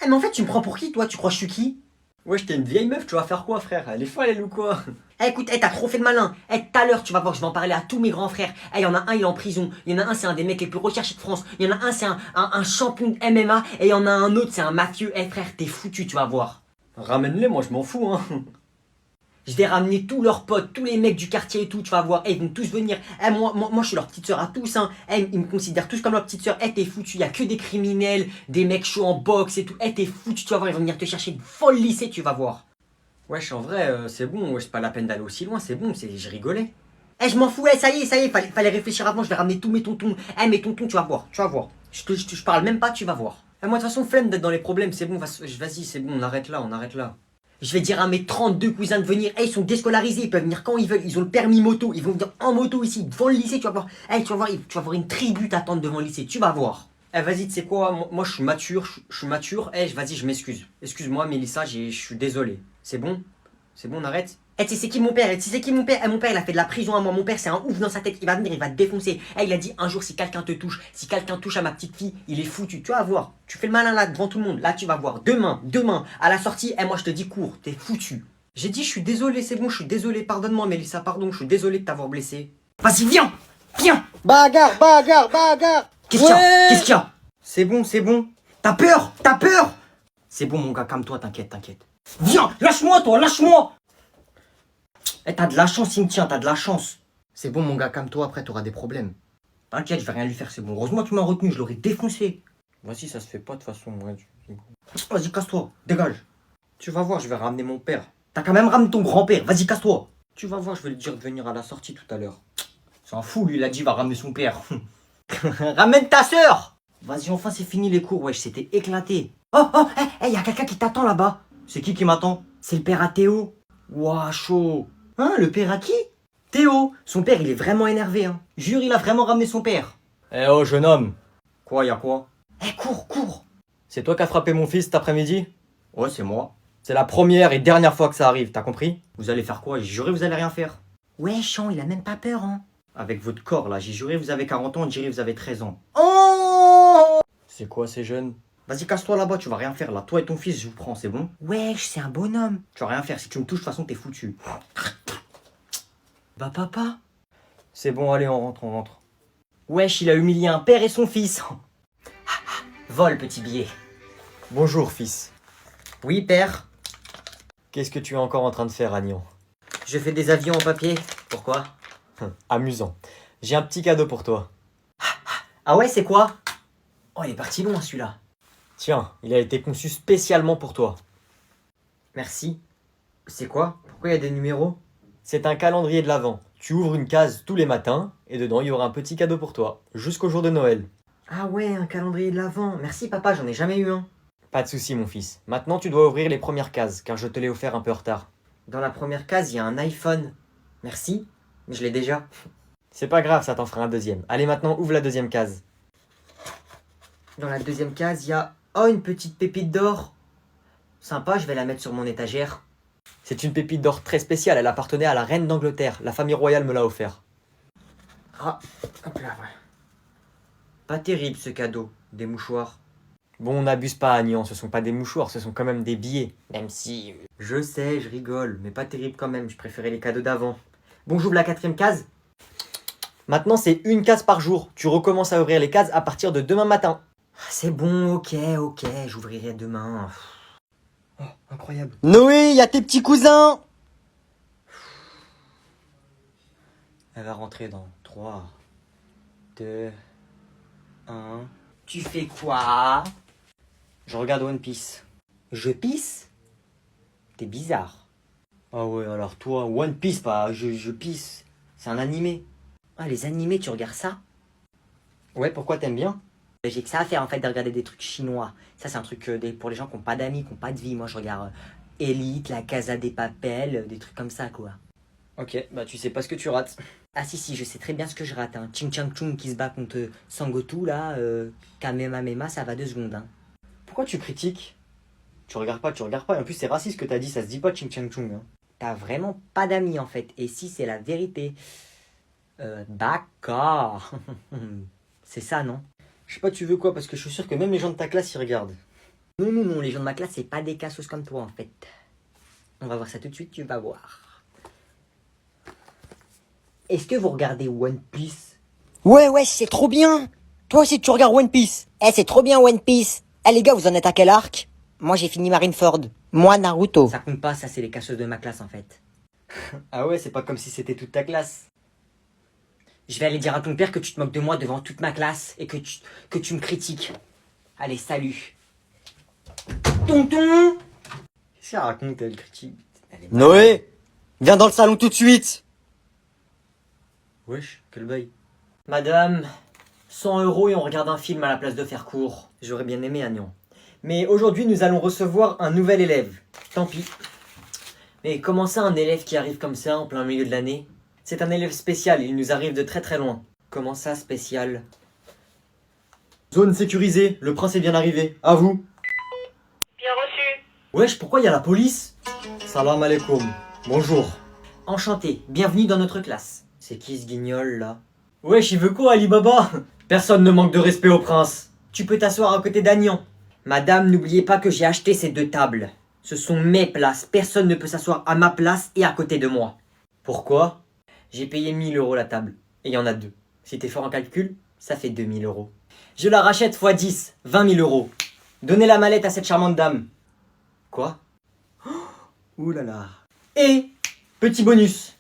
Eh mais en fait tu me prends pour qui toi? Tu crois que je suis qui? Wesh, t'es une vieille meuf, tu vas faire quoi, frère? Elle est folle, elle ou quoi? Eh écoute, t'as trop fait de malin. Tout à l'heure, tu vas voir, je vais en parler à tous mes grands frères. Il y en a un, il est en prison. Il y en a un, c'est un des mecs les plus recherchés de France. Il y en a un, c'est un champion de MMA. Et il y en a un autre, c'est un mafieux. Eh frère, t'es foutu, tu vas voir. Ramène-les, moi je m'en fous, hein. Je vais ramener tous leurs potes, tous les mecs du quartier et tout, tu vas voir. Ils vont tous venir. Moi, je suis leur petite sœur à tous, hein. Ils me considèrent tous comme leur petite sœur. T'es foutu, il y a que des criminels, des mecs chauds en boxe et tout. T'es foutu, tu vas voir, ils vont venir te chercher une folle lycée, tu vas voir. Wesh, en vrai, c'est bon, wesh, pas la peine d'aller aussi loin, c'est bon, je rigolais. Je m'en fous, ça y est, fallait réfléchir avant, je vais ramener tous mes tontons. Mes tontons, tu vas voir, tu vas voir. Je parle même pas, tu vas voir. Moi, de toute façon, flemme d'être dans les problèmes, c'est bon, vas-y, c'est bon, on arrête là, on arrête là. Je vais dire à mes 32 cousins de venir. Ils sont déscolarisés, ils peuvent venir quand ils veulent. Ils ont le permis moto, ils vont venir en moto ici, devant le lycée, tu vas voir. Tu vas voir, tu vas voir une tribu t'attendre devant le lycée, tu vas voir. Vas-y, tu sais quoi, moi je suis mature, je suis mature, vas-y, je m'excuse. Excuse-moi, Mélissa, je suis désolé. C'est bon? C'est bon, on arrête? Tu sais c'est qui mon père? Tu sais c'est qui mon père? Mon père il a fait de la prison à moi. Mon père c'est un ouf dans sa tête. Il va venir, il va te défoncer. Il a dit un jour si quelqu'un te touche, si quelqu'un touche à ma petite fille, il est foutu. Tu vas voir. Tu fais le malin là devant tout le monde. Là tu vas voir. Demain, à la sortie, moi je te dis cours. T'es foutu. J'ai dit je suis désolé, c'est bon, je suis désolé. Pardonne-moi, Mélissa, pardon, je suis désolé de t'avoir blessé. Vas-y, viens! Viens! Bagarre, bagarre, bagarre. Qu'est-ce qu'il y a? Ouais. Qu'est-ce qu'il y a? C'est bon, c'est bon. T'as peur? T'as peur? C'est bon, mon gars, calme-toi, t'inquiète, t'inquiète. Viens! Lâche-moi toi, lâche-moi! T'as de la chance, il me tient, t'as de la chance. C'est bon, mon gars, calme-toi, après t'auras des problèmes. T'inquiète, je vais rien lui faire, c'est bon. Heureusement tu m'as retenu, je l'aurais défoncé. Vas-y, ça se fait pas de toute façon, ouais. Vas-y, casse-toi, dégage. Tu vas voir, je vais ramener mon père. T'as quand même ramené ton grand-père, vas-y, casse-toi. Tu vas voir, je vais lui dire de venir à la sortie tout à l'heure. C'est un fou, lui, il a dit, il va ramener son père. Ramène ta sœur! Vas-y, enfin, c'est fini les cours, wesh, c'était éclaté. Y a quelqu'un qui t'attend là-bas. C'est qui m'attend? C'est le père à Théo. Ouah, chaud. Hein, le père à qui? Théo. Son père, il est vraiment énervé, hein. Jure, il a vraiment ramené son père. Eh oh, jeune homme. Quoi, y'a quoi? Cours. C'est toi qui as frappé mon fils cet après-midi? Ouais, c'est moi. C'est la première et dernière fois que ça arrive, t'as compris? Vous allez faire quoi? J'ai juré, vous allez rien faire. Ouais, Chant, il a même pas peur, hein. Avec votre corps, là, j'ai juré, vous avez 40 ans, on dirait vous avez 13 ans. Oh! C'est quoi ces jeunes? Vas-y, casse-toi là-bas, tu vas rien faire, là. Toi et ton fils, je vous prends, c'est bon? Wesh, c'est un bonhomme. Tu vas rien faire, si tu me touches, de toute façon, t'es foutu. Bah, papa? C'est bon, allez, on rentre. Wesh, il a humilié un père et son fils. Vol, petit billet. Bonjour, fils. Oui, père. Qu'est-ce que tu es encore en train de faire, Agnan? Je fais des avions en papier. Pourquoi? Amusant. J'ai un petit cadeau pour toi. Ah ouais, c'est quoi? Oh, il est parti loin, celui-là. Tiens, il a été conçu spécialement pour toi. Merci. C'est quoi? Pourquoi il y a des numéros? C'est un calendrier de l'Avent. Tu ouvres une case tous les matins et dedans il y aura un petit cadeau pour toi, jusqu'au jour de Noël. Ah ouais, un calendrier de l'Avent. Merci, papa, j'en ai jamais eu un. Pas de souci, mon fils. Maintenant tu dois ouvrir les premières cases, car je te l'ai offert un peu en retard. Dans la première case, il y a un iPhone. Merci, mais je l'ai déjà. C'est pas grave, ça t'en fera un deuxième. Allez, maintenant ouvre la deuxième case. Dans la deuxième case, il y a... Oh, une petite pépite d'or. Sympa, je vais la mettre sur mon étagère. C'est une pépite d'or très spéciale, elle appartenait à la reine d'Angleterre. La famille royale me l'a offert. Ah, hop là, ouais. Pas terrible ce cadeau, des mouchoirs. Bon, on n'abuse pas, Agnan, ce sont pas des mouchoirs, ce sont quand même des billets. Même si... Je sais, je rigole, mais pas terrible quand même, je préférais les cadeaux d'avant. Bon, j'ouvre la quatrième case. Maintenant, c'est une case par jour. Tu recommences à ouvrir les cases à partir de demain matin. C'est bon, ok, j'ouvrirai demain. Oh, incroyable. Noé, y a tes petits cousins. Elle va rentrer dans 3, 2, 1... Tu fais quoi? Je regarde One Piece. Je pisse? T'es bizarre. Ah ouais, alors toi, One Piece, pas je pisse. C'est un animé. Ah, les animés, tu regardes ça? Ouais, pourquoi t'aimes bien? J'ai que ça à faire en fait de regarder des trucs chinois. Ça c'est un truc pour les gens qui n'ont pas d'amis, qui n'ont pas de vie. Moi je regarde Elite, La Casa des Papel, des trucs comme ça quoi. Ok, bah tu sais pas ce que tu rates. Ah si, je sais très bien ce que je rate. Hein. Ching Chang Chung qui se bat contre Sangoku là, Kamehameha, ça va 2 secondes. Hein. Pourquoi tu critiques? Tu regardes pas. Et en plus c'est raciste ce que t'as dit, ça se dit pas Ching Chang Chung. Hein. T'as vraiment pas d'amis en fait. Et si c'est la vérité. D'accord. C'est ça non? Je sais pas tu veux quoi, parce que je suis sûr que même les gens de ta classe y regardent. Non, non, non, les gens de ma classe, c'est pas des cassos comme toi, en fait. On va voir ça tout de suite, tu vas voir. Est-ce que vous regardez One Piece? Ouais, c'est trop bien. Toi aussi, tu regardes One Piece. Eh, c'est trop bien One Piece. Eh, les gars, vous en êtes à quel arc? Moi, j'ai fini Marineford. Moi, Naruto. Ça compte pas, ça, c'est les cassos de ma classe, en fait. Ah ouais, c'est pas comme si c'était toute ta classe. Je vais aller dire à ton père que tu te moques de moi devant toute ma classe et que tu me critiques. Allez, salut. Tonton! Qu'est-ce qu'elle raconte, elle critique? Noé, viens dans le salon tout de suite. Wesh, quel bail. Madame, 100 € et on regarde un film à la place de faire cours. J'aurais bien aimé, Agnan. Mais aujourd'hui, nous allons recevoir un nouvel élève. Tant pis. Mais comment ça, un élève qui arrive comme ça en plein milieu de l'année? C'est un élève spécial, il nous arrive de très très loin. Comment ça, spécial? Zone sécurisée, le prince est bien arrivé. À vous. Bien reçu. Wesh, pourquoi il y a la police? Salam alaikum. Bonjour. Enchanté, bienvenue dans notre classe. C'est qui ce guignol là? Wesh, il veut quoi, Alibaba? Personne ne manque de respect au prince. Tu peux t'asseoir à côté d'Agnan. Madame, n'oubliez pas que j'ai acheté ces 2 tables. Ce sont mes places, personne ne peut s'asseoir à ma place et à côté de moi. Pourquoi? J'ai payé 1000 € la table, et il y en a 2. Si t'es fort en calcul, ça fait 2000 €. Je la rachète x 10, 20 000 €. Donnez la mallette à cette charmante dame. Quoi? Ouh là là. Et, petit bonus.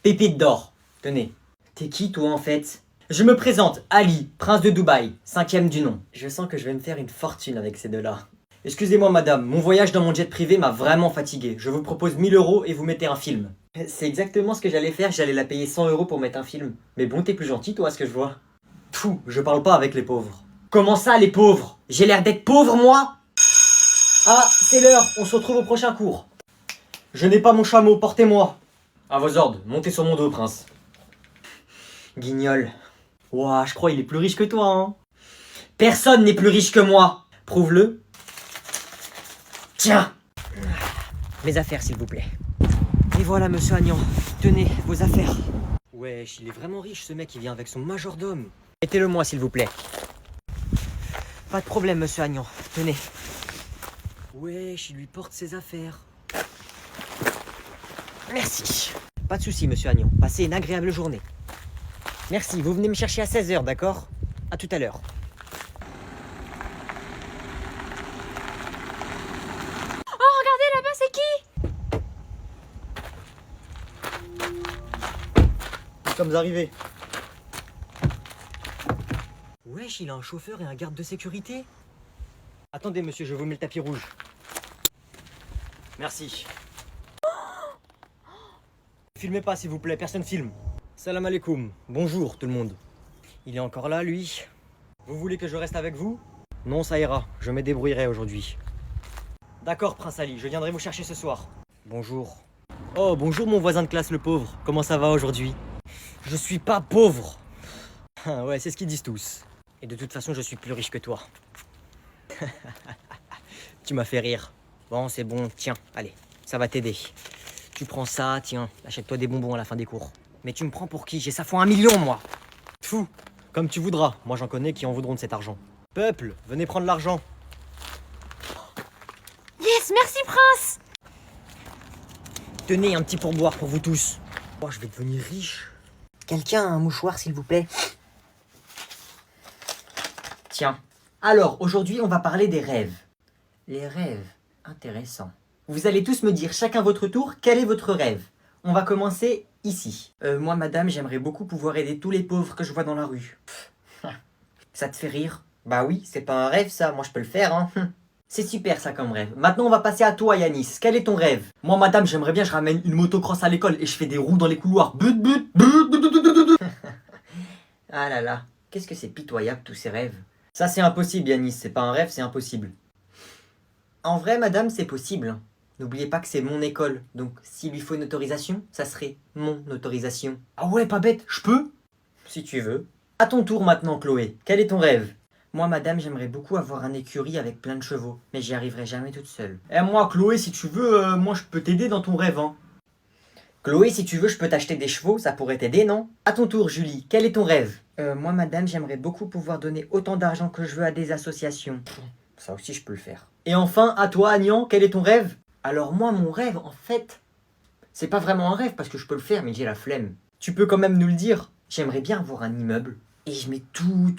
Pépite d'or. Tenez. T'es qui toi en fait? Je me présente, Ali, prince de Dubaï, 5e du nom. Je sens que je vais me faire une fortune avec ces deux-là. Excusez-moi madame, mon voyage dans mon jet privé m'a vraiment fatigué. Je vous propose 1000 € et vous mettez un film. C'est exactement ce que j'allais faire, j'allais la payer 100 € pour mettre un film. Mais bon, t'es plus gentil toi, à ce que je vois. Pfou, je parle pas avec les pauvres. Comment ça les pauvres? J'ai l'air d'être pauvre moi? Ah, c'est l'heure, on se retrouve au prochain cours. Je n'ai pas mon chameau, portez-moi. À vos ordres, montez sur mon dos, prince. Guignol. Ouah, je crois il est plus riche que toi, hein. Personne n'est plus riche que moi. Prouve-le. Tiens. Mes affaires s'il vous plaît. Et voilà monsieur Agnan, tenez vos affaires. Wesh, il est vraiment riche ce mec, il vient avec son majordome. Mettez-le moi s'il vous plaît. Pas de problème monsieur Agnan, tenez. Wesh, il lui porte ses affaires. Merci. Pas de soucis monsieur Agnan, passez une agréable journée. Merci, vous venez me chercher à 16 h, d'accord? À tout à l'heure. Oh, regardez là-bas, c'est qui? Nous sommes arrivés. Wesh, il a un chauffeur et un garde de sécurité. Attendez monsieur, je vous mets le tapis rouge. Merci. Filmez pas s'il vous plaît, personne filme. Salam alaikum, bonjour tout le monde. Il est encore là lui? Vous voulez que je reste avec vous? Non, ça ira, je me débrouillerai aujourd'hui. D'accord Prince Ali, je viendrai vous chercher ce soir. Bonjour. Oh, bonjour mon voisin de classe le pauvre, comment ça va aujourd'hui? Je suis pas pauvre. Ah ouais, c'est ce qu'ils disent tous. Et de toute façon, je suis plus riche que toi. Tu m'as fait rire. Bon, c'est bon, tiens, allez, ça va t'aider. Tu prends ça, tiens, achète-toi des bonbons à la fin des cours. Mais tu me prends pour qui? J'ai ça fois 1 million moi. Fou, comme tu voudras, moi j'en connais qui en voudront de cet argent. Peuple, venez prendre l'argent. Yes, merci prince. Tenez un petit pourboire pour vous tous. Oh, je vais devenir riche. Quelqu'un a un mouchoir s'il vous plaît? Tiens. Alors, aujourd'hui, on va parler des rêves. Les rêves, intéressant. Vous allez tous me dire chacun votre tour, quel est votre rêve? On va commencer ici. Moi, madame, j'aimerais beaucoup pouvoir aider tous les pauvres que je vois dans la rue. Ça te fait rire? Bah oui, c'est pas un rêve ça, moi je peux le faire, hein. C'est super ça comme rêve. Maintenant, on va passer à toi, Yanis. Quel est ton rêve? Moi, madame, j'aimerais bien, je ramène une motocross à l'école et je fais des roues dans les couloirs. But, but, but, but, but, but, but. Ah là là, qu'est-ce que c'est pitoyable tous ces rêves. Ça, c'est impossible, Yanis. C'est pas un rêve, c'est impossible. En vrai, madame, c'est possible, hein. N'oubliez pas que c'est mon école, donc s'il lui faut une autorisation, ça serait mon autorisation. Ah ouais, pas bête, je peux? Si tu veux. À ton tour maintenant, Chloé. Quel est ton rêve? Moi, madame, j'aimerais beaucoup avoir un écurie avec plein de chevaux, mais j'y arriverai jamais toute seule. Eh moi, Chloé, si tu veux, moi je peux t'aider dans ton rêve, hein. Chloé, si tu veux, je peux t'acheter des chevaux, ça pourrait t'aider, non? À ton tour, Julie, quel est ton rêve? Moi, madame, j'aimerais beaucoup pouvoir donner autant d'argent que je veux à des associations. Ça aussi, je peux le faire. Et enfin, à toi, Agnan, quel est ton rêve? Alors moi, mon rêve, en fait, c'est pas vraiment un rêve parce que je peux le faire, mais j'ai la flemme. Tu peux quand même nous le dire. J'aimerais bien avoir un immeuble et je mets tout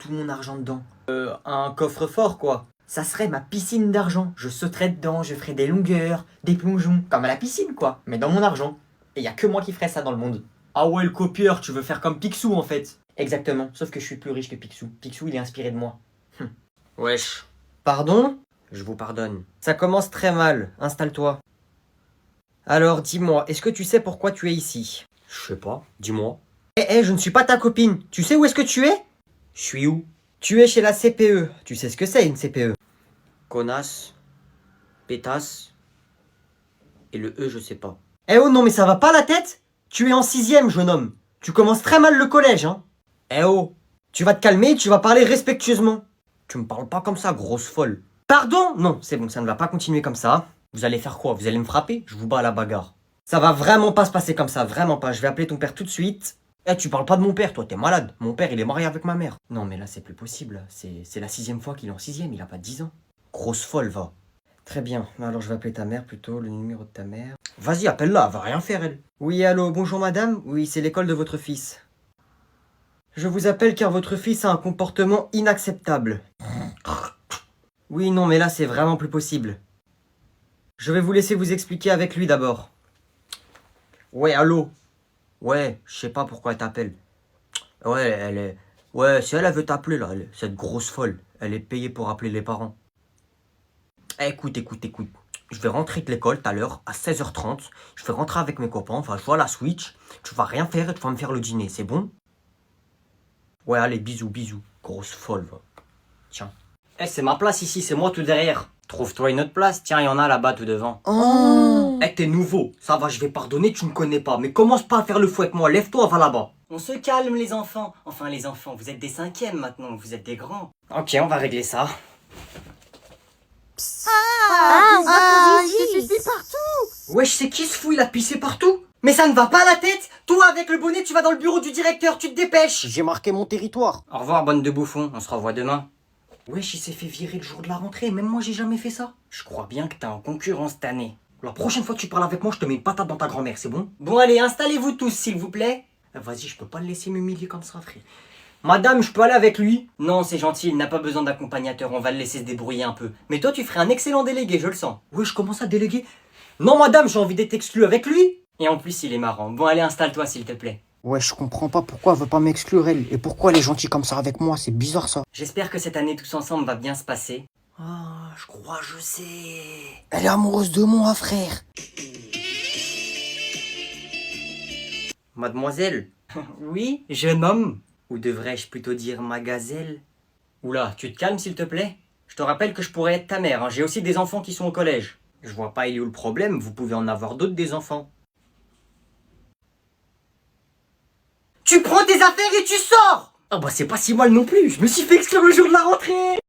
mon argent dedans. Un coffre-fort, quoi. Ça serait ma piscine d'argent. Je sauterais dedans, je ferais des longueurs, des plongeons, comme à la piscine, quoi. Mais dans mon argent. Et y a que moi qui ferais ça dans le monde. Ah ouais, le copieur, tu veux faire comme Picsou, en fait. Exactement, sauf que je suis plus riche que Picsou. Picsou, il est inspiré de moi. Wesh. Pardon? Je vous pardonne. Ça commence très mal, installe-toi. Alors dis-moi, est-ce que tu sais pourquoi tu es ici? Je sais pas, dis-moi. Je ne suis pas ta copine. Tu sais où est-ce que tu es? Je suis où? Tu es chez la CPE. Tu sais ce que c'est une CPE? Connasse, pétasse, et le E, je sais pas. Oh non, mais ça va pas la tête? Tu es en 6e, jeune homme. Tu commences très mal le collège, hein? Oh, Tu vas te calmer et tu vas parler respectueusement. tu me parles pas comme ça, grosse folle. Pardon? Non, c'est bon, ça ne va pas continuer comme ça. Vous allez faire quoi? Vous allez me frapper? Je vous bats à la bagarre. Ça va vraiment pas se passer comme ça, vraiment pas. Je vais appeler ton père tout de suite. Tu parles pas de mon père, toi, t'es malade. Mon père, il est marié avec ma mère. Non, mais là, c'est plus possible. C'est la 6e fois qu'il est en 6e, il a pas 10 ans. Grosse folle, va. Très bien. Alors, je vais appeler ta mère plutôt, le numéro de ta mère. Vas-y, appelle-la, elle va rien faire, elle. Oui, allô, bonjour madame. Oui, c'est l'école de votre fils. Je vous appelle car votre fils a un comportement inacceptable. Oui, non, mais là, c'est vraiment plus possible. Je vais vous laisser vous expliquer avec lui d'abord. Ouais, allô? Ouais, je sais pas pourquoi elle t'appelle. Ouais, elle est... Ouais, si elle veut t'appeler, là, cette grosse folle, elle est payée pour appeler les parents. Écoute. Je vais rentrer de l'école tout à l'heure, à 16h30. Je vais rentrer avec mes copains, enfin, je vois la Switch. Tu vas rien faire et tu vas me faire le dîner, c'est bon? Ouais, allez, bisous. Grosse folle, va. Tiens. C'est ma place ici, c'est moi tout derrière. Trouve-toi une autre place, tiens, il y en a là-bas tout devant. Oh. T'es nouveau, ça va, je vais pardonner, tu me connais pas. Mais commence pas à faire le fou avec moi, lève-toi, va là-bas. On se calme les enfants. Enfin les enfants, vous êtes des 5e maintenant, vous êtes des grands. Ok, on va régler ça. j'ai pipi partout. Wesh, c'est qui ce fou, il a pissé partout? Mais ça ne va pas la tête? Toi avec le bonnet, tu vas dans le bureau du directeur, tu te dépêches. J'ai marqué mon territoire. Au revoir, bande de bouffons, on se revoit demain. Wesh, il s'est fait virer le jour de la rentrée, même moi j'ai jamais fait ça. Je crois bien que t'es en concurrence cette année. La prochaine fois que tu parles avec moi, je te mets une patate dans ta grand-mère, c'est bon? Bon allez, installez-vous tous s'il vous plaît. Vas-y, je peux pas le laisser m'humilier comme ça, frère. Madame, je peux aller avec lui? Non, c'est gentil, il n'a pas besoin d'accompagnateur, on va le laisser se débrouiller un peu. Mais toi tu ferais un excellent délégué, je le sens. Oui, je commence à déléguer. Non, madame, j'ai envie d'être exclu avec lui. Et en plus il est marrant. Bon allez, installe-toi s'il te plaît. Ouais, je comprends pas pourquoi elle veut pas m'exclure, elle. Et pourquoi elle est gentille comme ça avec moi, c'est bizarre ça. J'espère que cette année tous ensemble va bien se passer. Ah, je crois, je sais. Elle est amoureuse de moi, frère. Mademoiselle, Oui, jeune homme. ou devrais-je plutôt dire ma gazelle? Oula, tu te calmes s'il te plaît. Je te rappelle que je pourrais être ta mère, hein. J'ai aussi des enfants qui sont au collège. Je vois pas il est où le problème, vous pouvez en avoir d'autres des enfants. Tu prends tes affaires et tu sors. Ah bah c'est pas si mal non plus, je me suis fait exclure le jour de la rentrée.